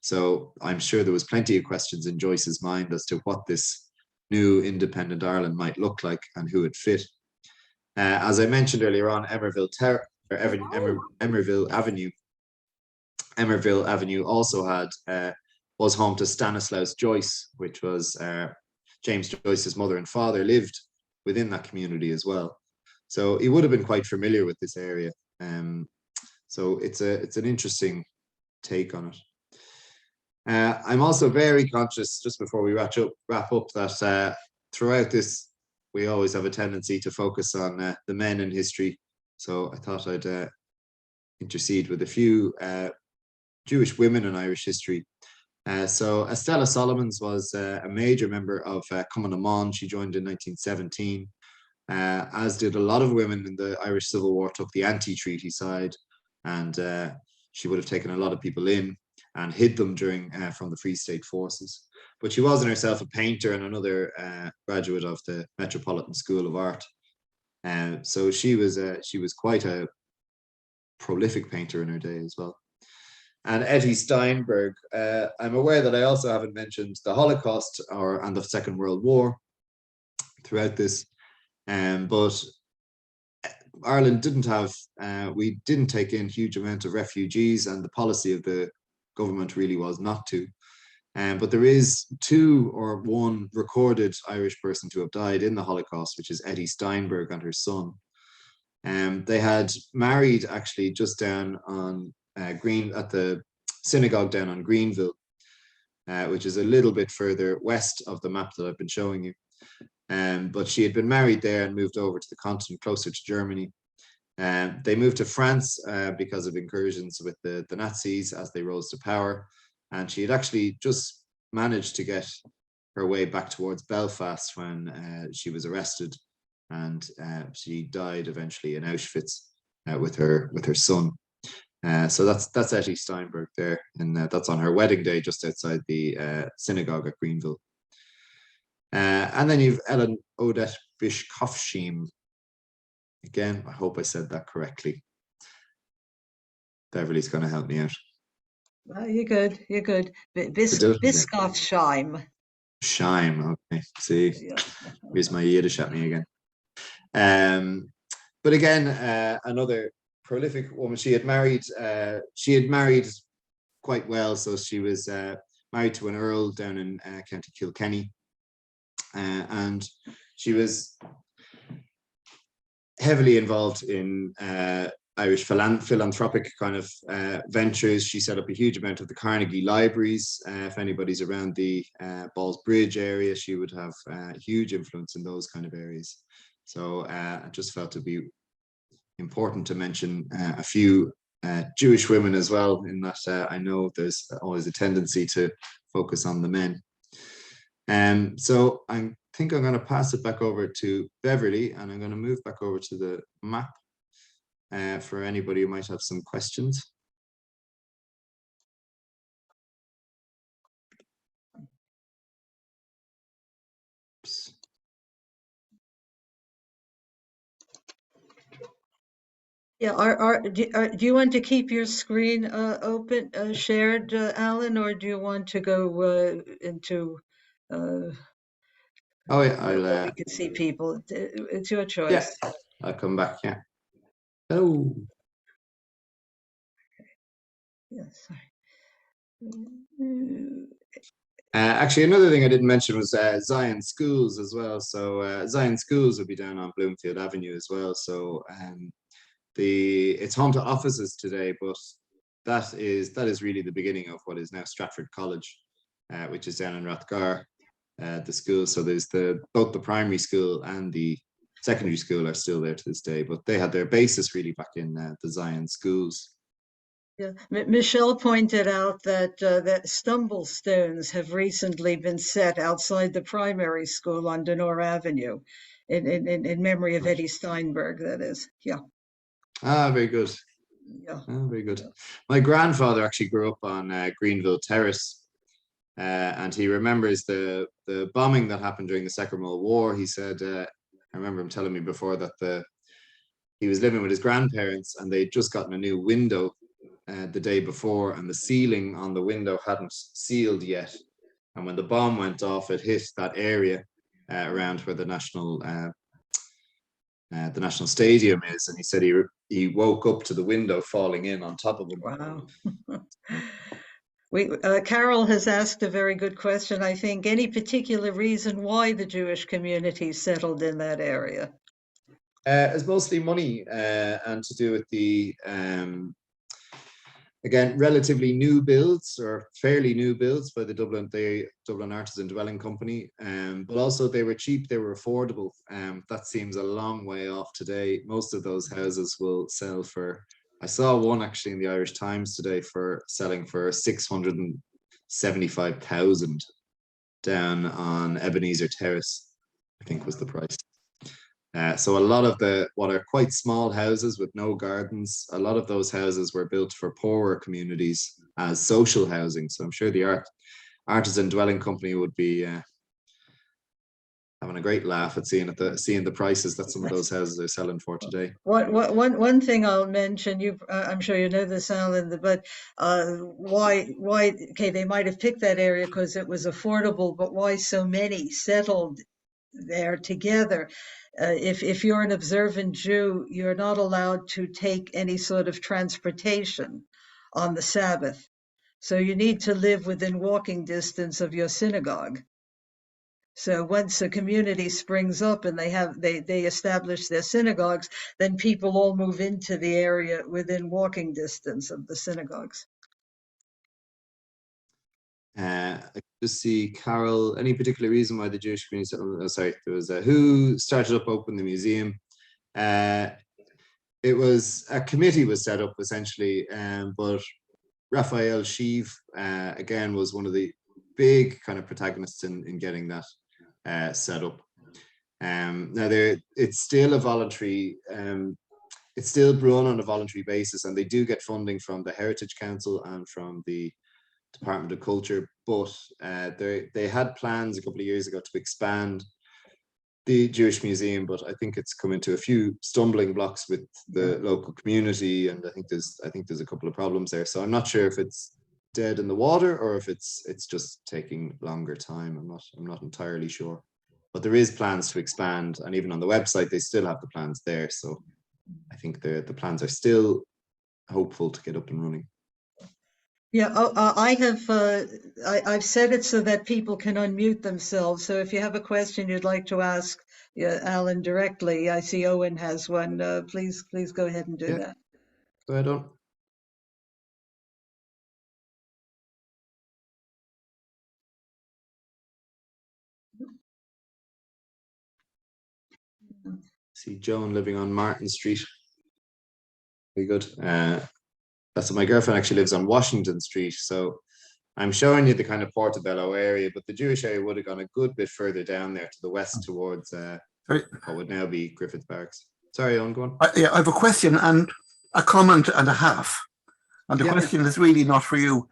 So I'm sure there was plenty of questions in Joyce's mind as to what this new independent Ireland might look like and who it fit. As I mentioned earlier on, Emerville Avenue also was home to Stanislaus Joyce, which was James Joyce's mother and father lived within that community as well. So he would have been quite familiar with this area. So it's an interesting take on it. I'm also very conscious, just before we wrap up, that throughout this, we always have a tendency to focus on the men in history. So I thought I'd intercede with a few Jewish women in Irish history. So Estella Solomons was a major member of Cumann na mBan. She joined in 1917. As did a lot of women in the Irish Civil War, took the anti-treaty side, and she would have taken a lot of people in and hid them from the Free State forces. But she was in herself a painter and another graduate of the Metropolitan School of Art. So she was quite a prolific painter in her day as well. And Etty Steinberg, I'm aware that I also haven't mentioned the Holocaust and the Second World War throughout this. But Ireland we didn't take in huge amount of refugees, and the policy of the government really was not to. But there is one recorded Irish person to have died in the Holocaust, which is Etty Steinberg and her son. They had married actually just down on at the synagogue down on Greenville, which is a little bit further west of the map that I've been showing you. But she had been married there and moved over to the continent, closer to Germany. They moved to France because of incursions with the Nazis as they rose to power. And she had actually just managed to get her way back towards Belfast when she was arrested. And she died eventually in Auschwitz with her son. So that's Etty Steinberg there. And that's on her wedding day just outside the synagogue at Greenville. And then you've Ellen Odette Bishkofsheim. Again, I hope I said that correctly. Beverly's going to help me out. Well, you're good. You're good. Biscoff Chaim. Chaim, okay. See, here's my Yiddish at me again. But again, another prolific woman. She had married quite well. So she was married to an earl down in County Kilkenny, and she was heavily involved in Irish philanthropic kind of ventures. She set up a huge amount of the Carnegie libraries. If anybody's around the Ballsbridge area, she would have huge influence in those kind of areas. So I just felt to be important to mention a few Jewish women as well, in that I know there's always a tendency to focus on the men. So I think I'm going to pass it back over to Beverly, and I'm going to move back over to the map for anybody who might have some questions. Oops. Yeah, do you want to keep your screen open, shared, Alan, or do you want to go into Oh yeah, where we can see people? It's your choice. Yeah, I'll come back. Yeah. Oh. Yes. Actually, another thing I didn't mention was Zion Schools as well. So Zion Schools will be down on Bloomfield Avenue as well. So it's home to offices today, but that is really the beginning of what is now Stratford College, which is down in Rathgar, the school. So there's both the primary school and the secondary school are still there to this day, but they had their basis really back in the Zion Schools. Yeah, Michelle pointed out that stumble stones have recently been set outside the primary school on Denore Avenue, in memory of Eddie Steinberg. That is, yeah. Ah, very good. Yeah. Oh, very good. My grandfather actually grew up on Greenville Terrace, and he remembers the bombing that happened during the Second World War. He said, I remember him telling me before that he was living with his grandparents, and they'd just gotten a new window the day before, and the ceiling on the window hadn't sealed yet. And when the bomb went off, it hit that area around where the National Stadium is, and he said he woke up to the window falling in on top of him. Wow. Carol has asked a very good question, I think. Any particular reason why the Jewish community settled in that area? It's mostly money and to do with the again, relatively new builds or fairly new builds by the Dublin Artisan Dwelling Company, but also they were cheap, they were affordable. That seems a long way off today. Most of those houses will sell for, I saw one actually in the Irish Times today selling for 675,000 down on Ebenezer Terrace, I think was the price. So a lot of what are quite small houses with no gardens, a lot of those houses were built for poorer communities as social housing. So I'm sure the Artisan Dwelling Company would be having a great laugh at seeing the prices that some of those houses are selling for today. One thing I'll mention, I'm sure you know this, Alan, but why? Okay, they might have picked that area because it was affordable, but why so many settled there together? If you're an observant Jew, you're not allowed to take any sort of transportation on the Sabbath. So you need to live within walking distance of your synagogue. So once a community springs up and they establish their synagogues, then people all move into the area within walking distance of the synagogues. I just see Carol. Any particular reason why the Jewish community? Oh, sorry, there was who started up open the museum. It was a committee was set up essentially, but Raphael Sheev again was one of the big kind of protagonists in getting that set up. Now it's still a voluntary. It's still run on a voluntary basis, and they do get funding from the Heritage Council and from the Department of Culture, but they had plans a couple of years ago to expand the Jewish Museum, but I think it's come into a few stumbling blocks with the local community, and I think there's a couple of problems there. So I'm not sure if it's dead in the water or if it's just taking longer time. I'm not entirely sure, but there is plans to expand, and even on the website they still have the plans there. So I think the plans are still hopeful to get up and running. Yeah, I've set it so that people can unmute themselves. So if you have a question you'd like to ask Alan directly, I see Owen has one. Please go ahead and do Yeah, that. go ahead on. See Joan living on Martin Street. Very good. That's my girlfriend actually lives on Washington Street. So I'm showing you the kind of Portobello area, but the Jewish area would have gone a good bit further down there to the west towards what would now be Griffith Barracks. Sorry, Owen, go on. Yeah, I have a question and a comment and a half. And the question is really not for you.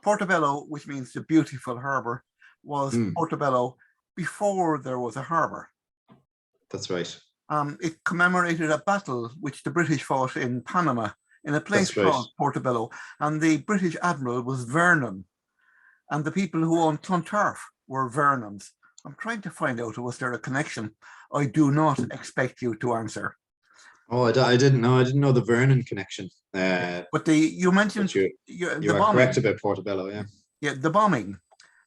Portobello, which means the beautiful harbour, was Portobello before there was a harbour. That's right. It commemorated a battle which the British fought in Panama in a place called Portobello. And the British admiral was Vernon. And the people who owned Clontarf were Vernons. I'm trying to find out, was there a connection? I do not expect you to answer. Oh, I didn't know. I didn't know the Vernon connection. But you mentioned you are correct about Portobello, yeah. Yeah, the bombing,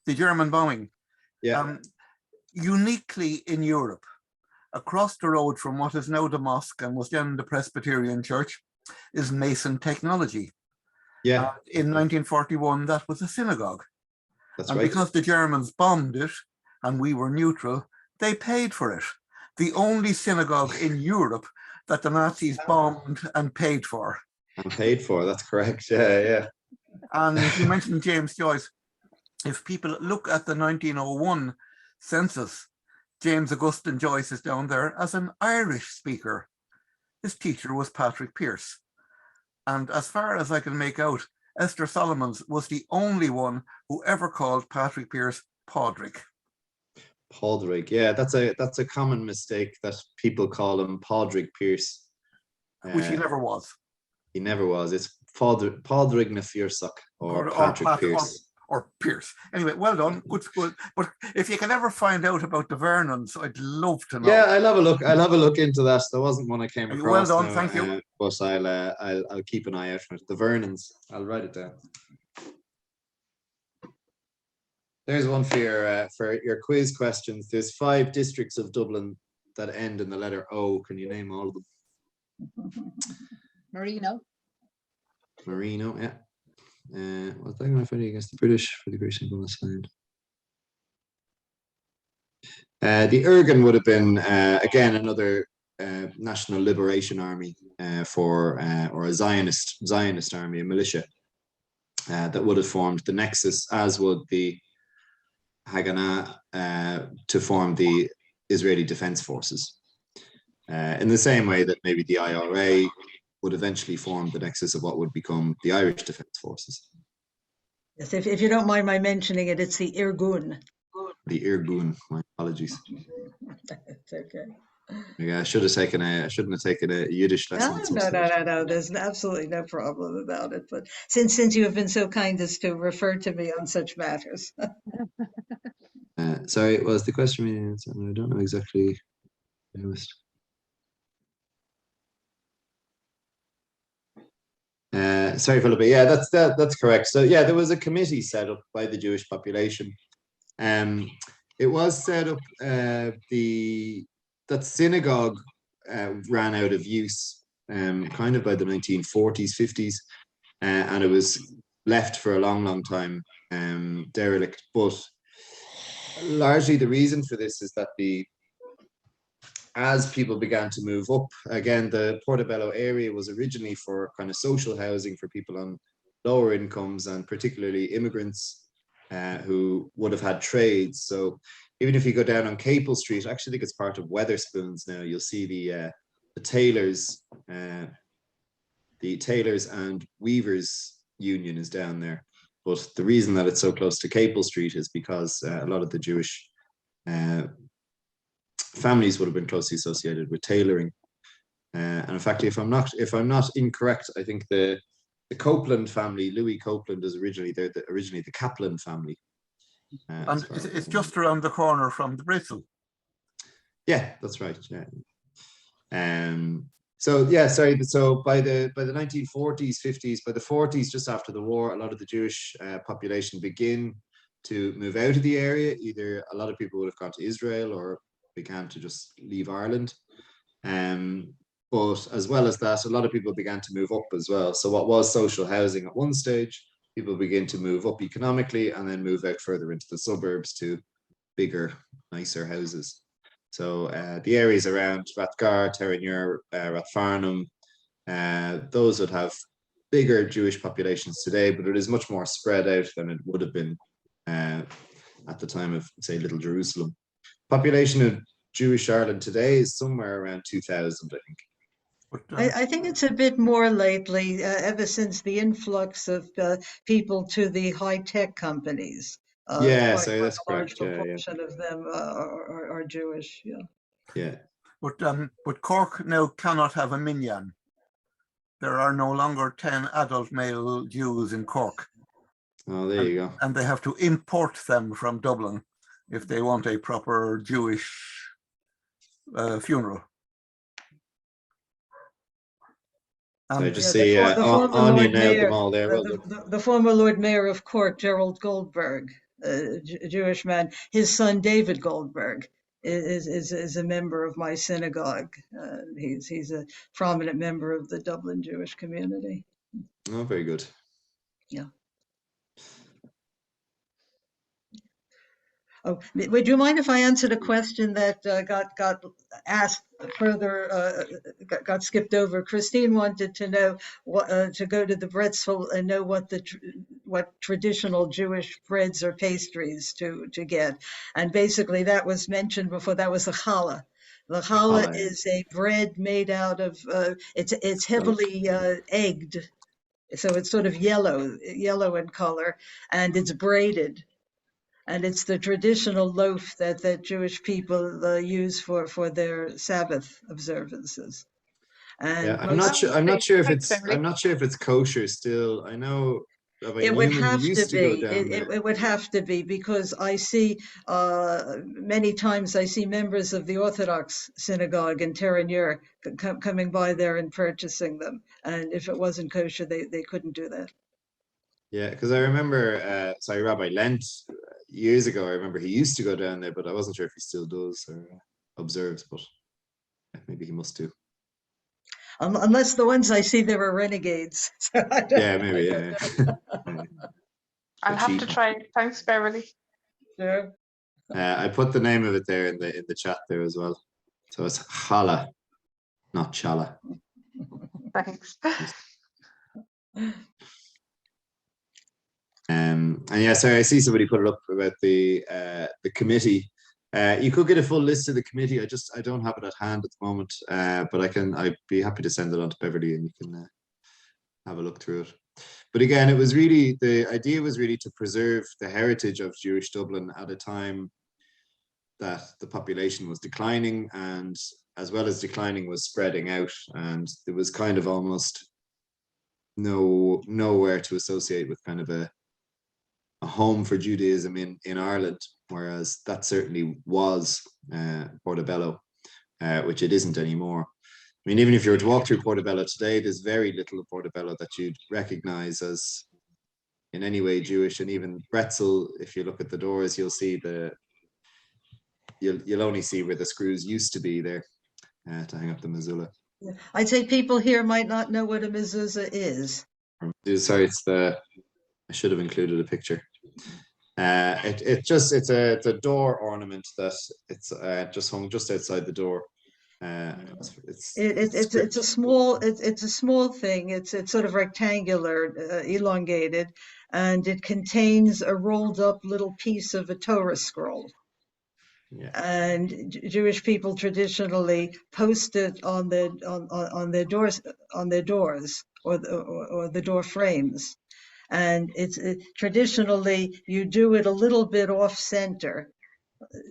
the German bombing. Yeah. Uniquely in Europe, across the road from what is now the mosque and was then the Presbyterian Church, is Mason technology. Yeah. In 1941, that was a synagogue. That's and right. Because the Germans bombed it and we were neutral, they paid for it. The only synagogue in Europe that the Nazis bombed and paid for. And paid for, that's correct. Yeah. And you mentioned James Joyce. If people look at the 1901 census, James Augustine Joyce is down there as an Irish speaker. His teacher was Patrick Pearse. And as far as I can make out, Esther Solomons was the only one who ever called Patrick Pearse Padraig. Padraig, yeah, that's a common mistake that people call him Padraig Pearse. Which he never was. He never was. It's Padraig na Fiorsuck or Patrick Pearse. Or Pearse. Anyway, well done, good school. But if you can ever find out about the Vernons, I'd love to know. Yeah, I'll have a look. I'll have a look into that. There wasn't one I came across. Well done, thank you. But I'll keep an eye out for it. The Vernons. I'll write it down. There's one for your quiz questions. There's 5 districts of Dublin that end in the letter O. Can you name all of them? Marino, yeah. What's that going to fight against the British for the Great Bonus Land? The Irgun would have been again another National Liberation Army or a Zionist army, a militia that would have formed the Nexus, as would the Haganah to form the Israeli Defense Forces. In the same way that maybe the IRA would eventually form the nexus of what would become the Irish Defence Forces. Yes, if you don't mind my mentioning it, it's the Irgun. The Irgun, my apologies. It's okay. Yeah, I shouldn't have taken a Yiddish lesson. No. There's absolutely no problem about it. But since you have been so kind as to refer to me on such matters. Sorry, was the question? I don't know exactly. Sorry, Philip. Yeah, that's correct. So yeah, there was a committee set up by the Jewish population. It was set up. That synagogue ran out of use, kind of by the 1940s, 50s, and it was left for a long time derelict. But largely, the reason for this is that as people began to move up, again, the Portobello area was originally for kind of social housing for people on lower incomes and particularly immigrants who would have had trades. So even if you go down on Capel Street, I actually think it's part of Wetherspoons now, you'll see the tailors and weavers union is down there. But the reason that it's so close to Capel Street is because a lot of the Jewish families would have been closely associated with tailoring. And in fact, if I'm not incorrect, I think the Copeland family, Louis Copeland, is originally the Kaplan family. And it's just around the corner from the Bristol. Yeah, that's right. Yeah. So yeah, sorry. So by the 1940s, 50s, by the 40s, just after the war, a lot of the Jewish population begin to move out of the area. Either a lot of people would have gone to Israel or began to just leave Ireland. But as well as that, a lot of people began to move up as well. So what was social housing at one stage, people begin to move up economically and then move out further into the suburbs to bigger, nicer houses. So the areas around Rathgar, Terenure, Rathfarnham, those would have bigger Jewish populations today, but it is much more spread out than it would have been at the time of, say, Little Jerusalem. Population of Jewish Ireland today is somewhere around 2,000, I think. I think it's a bit more lately, ever since the influx of people to the high-tech companies. Yeah, Quite so that's a large correct. Yeah, proportion of them are Jewish. Yeah. yeah. But Cork now cannot have a minyan. There are no longer 10 adult male Jews in Cork. Oh, there you go. And they have to import them from Dublin if they want a proper Jewish funeral. So I just Yeah, see the former Anya Lord nailed them Mayor, all there. Well the, done. the, the former Lord Mayor of Cork, Gerald Goldberg, a Jewish man. His son David Goldberg is a member of my synagogue. He's a prominent member of the Dublin Jewish community. Oh, very good. Yeah. Oh, would you mind if I answered a question that got asked further, got skipped over? Christine wanted to know what to go to the Bretzel and know what traditional Jewish breads or pastries to get, and basically that was mentioned before. That was the challah. The challah Challah, yeah. is a bread made out of it's heavily egged, so it's sort of yellow in color, and it's braided. And it's the traditional loaf that Jewish people use for their Sabbath observances. Yeah, And I'm not most sure. Thanks, I'm Beverly. not sure if it's kosher still. I know Rabbi it would Newman have to used to go be. down there. It would have to be, because I see many times I see members of the Orthodox synagogue in Terenure coming by there and purchasing them. And if it wasn't kosher, they couldn't do that. Yeah, because I remember, sorry, Rabbi Lent years ago. I remember he used to go down there, but I wasn't sure if he still does or observes. But maybe he must do. Unless the ones I see there are renegades. So Yeah, maybe. Yeah. I'll have to try. Thanks, Beverly. Sure. I put the name of it there in the chat there as well. So it's challah, not challah. Thanks. And yeah, sorry, I see somebody put it up about the committee. You could get a full list of the committee. I don't have it at hand at the moment, but I'd be happy to send it on to Beverly and you can have a look through it. But again, the idea was really to preserve the heritage of Jewish Dublin at a time that the population was declining, and as well as declining was spreading out, and there was kind of almost nowhere to associate with kind of a home for Judaism in Ireland, whereas that certainly was Portobello, which it isn't anymore. I mean, even if you were to walk through Portobello today, there's very little of Portobello that you'd recognize as in any way Jewish. And even Bretzel, if you look at the doors, you'll see you'll only see where the screws used to be there to hang up the mezuzah. I'd say people here might not know what a mezuzah is. Sorry, I should have included a picture. It's a door ornament that it's just hung just outside the door. It's a small thing. It's sort of rectangular, elongated, and it contains a rolled up little piece of a Torah scroll. Yeah. And Jewish people traditionally post it on their doors or the door frames. And traditionally you do it a little bit off center.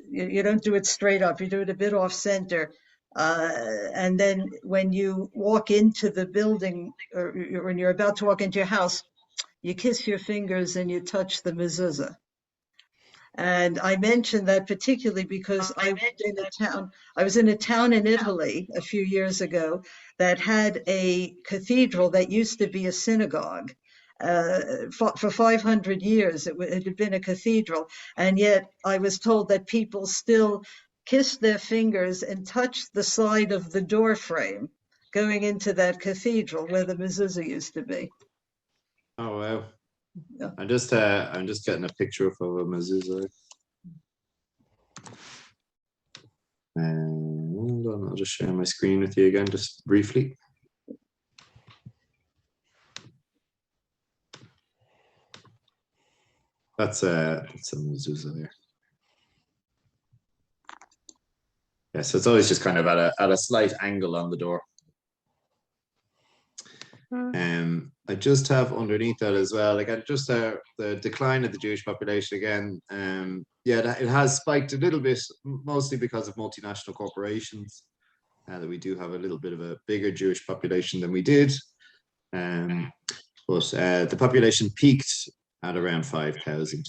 You don't do it straight up. You do it a bit off center. And then when you walk into the building, or when you're about to walk into your house, you kiss your fingers and you touch the mezuzah. And I mentioned that particularly because I was in a town in Italy a few years ago that had a cathedral that used to be a synagogue. For 500 years, it had been a cathedral, and yet I was told that people still kissed their fingers and touched the side of the door frame going into that cathedral where the mezuzah used to be. Oh wow! Yeah. I'm just getting a picture of a mezuzah. Hold on, I'll just share my screen with you again, just briefly. That's a mezuzah there. Yeah, so it's always just kind of at a slight angle on the door. I just have underneath that as well, like just the decline of the Jewish population again. Yeah, it has spiked a little bit, mostly because of multinational corporations. That we do have a little bit of a bigger Jewish population than we did. But the population peaked at around 5,000.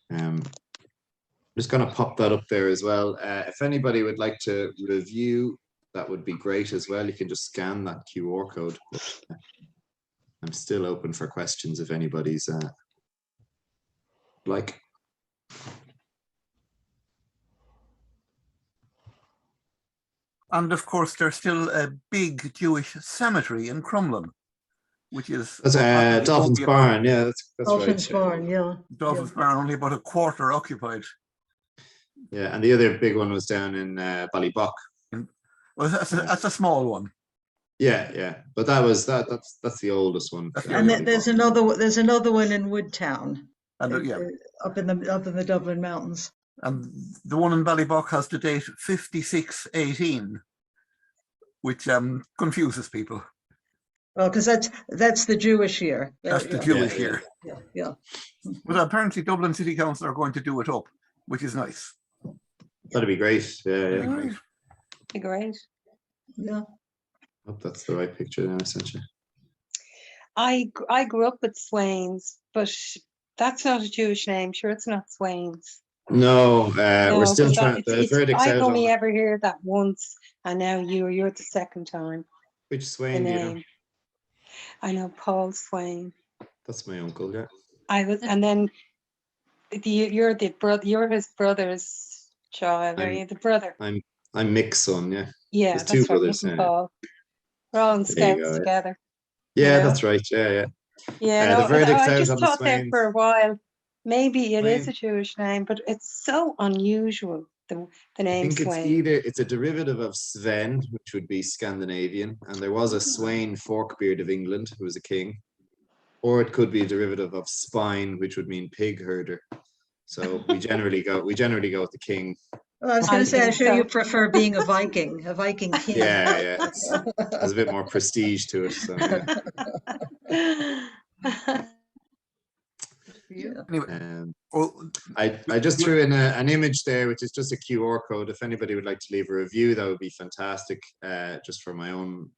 I'm just going to pop that up there as well. If anybody would like to review, that would be great as well. You can just scan that QR code. But, I'm still open for questions if anybody's like. And of course, there's still a big Jewish cemetery in Crumlin, which is that's Dolphin's Barn. Yeah, that's Dolphin's right. Barn, yeah. Dolphin's Barn, only about a quarter occupied. Yeah, and the other big one was down in Ballybock. Well, that's a small one. Yeah, but that's the oldest one. And there's another one in Woodtown, and, yeah, up in the Dublin mountains. And the one in Ballybock has the date 5618, which confuses people. Well, because that's the Jewish year. That's the Jewish year. Yeah. But apparently Dublin City Council are going to do it up, which is nice. That'd be great. Yeah. Be great. Yeah. I hope that's the right picture now I sent you. I grew up with Swaines, but that's not a Jewish name. Sure, it's not Swaines. No, we're still trying. The verdict's out. I've only ever heard that once, and now you're the second time. Which Swaine do you know? I know Paul Swaine. That's my uncle, yeah. And then you're his brother's child, are you? The brother. I'm Mick's son, yeah. Yeah, there's that's two right, brothers. Mick and Paul. We're all in Scouts together. Yeah, that's right. Yeah. Yeah, the verdict's out I just on the thought there Swains. for a while. Maybe it is a Jewish name, but it's so unusual. The name Swaine. It's a derivative of Sven, which would be Scandinavian, and there was a Swaine Forkbeard of England who was a king, or it could be a derivative of Spine, which would mean pig herder. So we generally go with the king. Well, I was going to say, I'm sure you prefer being a Viking king. Yeah, there's a bit more prestige to it. So, yeah. Anyway, I just threw in an image there, which is just a QR code. If anybody would like to leave a review, that would be fantastic. Just for my own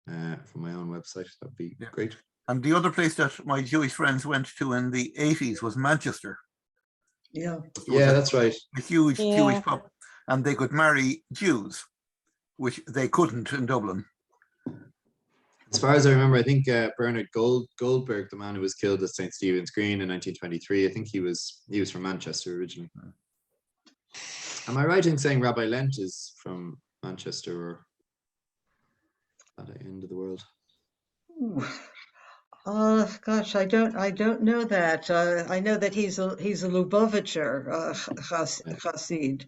website, that'd be great. And the other place that my Jewish friends went to in the 80s was Manchester. Yeah, that's right. A huge Jewish pub, and they could marry Jews, which they couldn't in Dublin. As far as I remember, I think Bernard Goldberg, the man who was killed at St. Stephen's Green in 1923, I think he was from Manchester originally. Am I right in saying Rabbi Lent is from Manchester or at the end of the world? Gosh, I don't know that. I know that he's a Lubavitcher Hasid,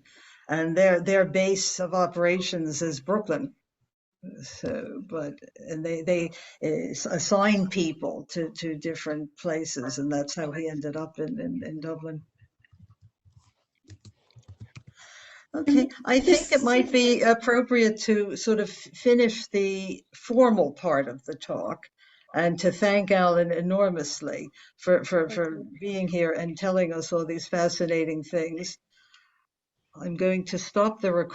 and their base of operations is Brooklyn. So, and they assign people to different places, and that's how he ended up in Dublin. Okay, I think it might be appropriate to sort of finish the formal part of the talk, and to thank Alan enormously for being here and telling us all these fascinating things. I'm going to stop the recording.